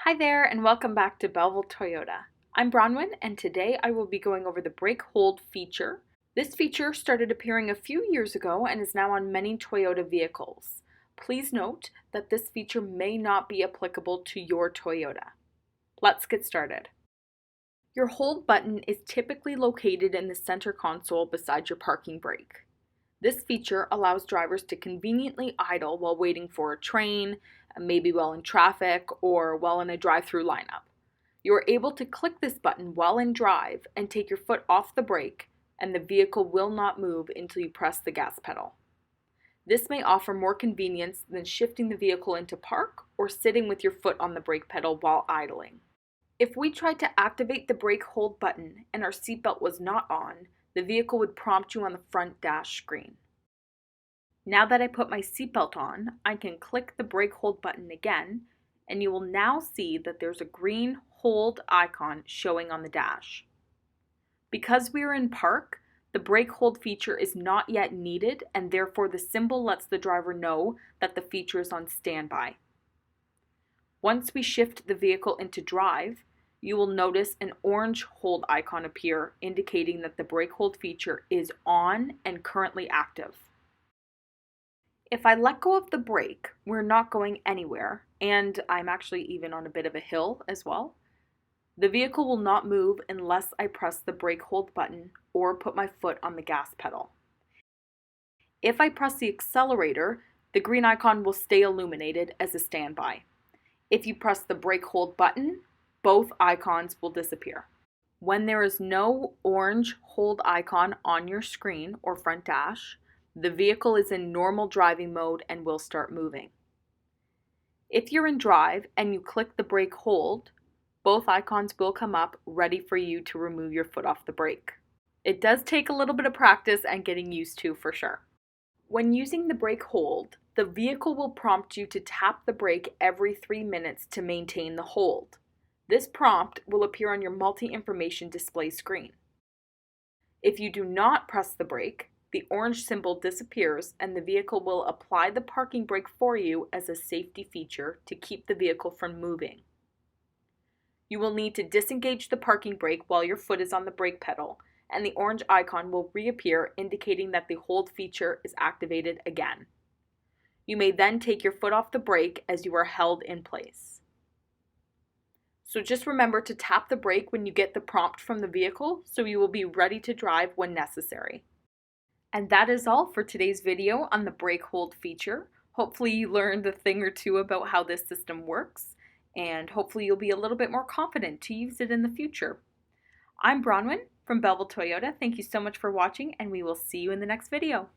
Hi there and welcome back to Belleville Toyota. I'm Bronwyn and today I will be going over the brake hold feature. This feature started appearing a few years ago and is now on many Toyota vehicles. Please note that this feature may not be applicable to your Toyota. Let's get started. Your hold button is typically located in the center console beside your parking brake. This feature allows drivers to conveniently idle while waiting for a train, maybe while in traffic, or while in a drive-through lineup. You are able to click this button while in drive and take your foot off the brake, and the vehicle will not move until you press the gas pedal. This may offer more convenience than shifting the vehicle into park or sitting with your foot on the brake pedal while idling. If we tried to activate the brake hold button and our seatbelt was not on, the vehicle would prompt you on the front dash screen. Now that I put my seatbelt on, I can click the brake hold button again, and you will now see that there's a green hold icon showing on the dash. Because we are in park, the brake hold feature is not yet needed, and therefore the symbol lets the driver know that the feature is on standby. Once we shift the vehicle into drive, you will notice an orange hold icon appear, indicating that the brake hold feature is on and currently active. If I let go of the brake, we're not going anywhere, and I'm actually even on a bit of a hill as well. The vehicle will not move unless I press the brake hold button or put my foot on the gas pedal. If I press the accelerator, the green icon will stay illuminated as a standby. If you press the brake hold button, both icons will disappear. When there is no orange hold icon on your screen or front dash, the vehicle is in normal driving mode and will start moving. If you're in drive and you click the brake hold, both icons will come up ready for you to remove your foot off the brake. It does take a little bit of practice and getting used to for sure. When using the brake hold, the vehicle will prompt you to tap the brake every 3 minutes to maintain the hold. This prompt will appear on your multi-information display screen. If you do not press the brake, the orange symbol disappears and the vehicle will apply the parking brake for you as a safety feature to keep the vehicle from moving. You will need to disengage the parking brake while your foot is on the brake pedal, and the orange icon will reappear indicating that the hold feature is activated again. You may then take your foot off the brake as you are held in place. So just remember to tap the brake when you get the prompt from the vehicle so you will be ready to drive when necessary. And that is all for today's video on the brake hold feature. Hopefully you learned a thing or two about how this system works, and hopefully you'll be a little bit more confident to use it in the future. I'm Bronwyn from Belleville Toyota. Thank you so much for watching, and we will see you in the next video.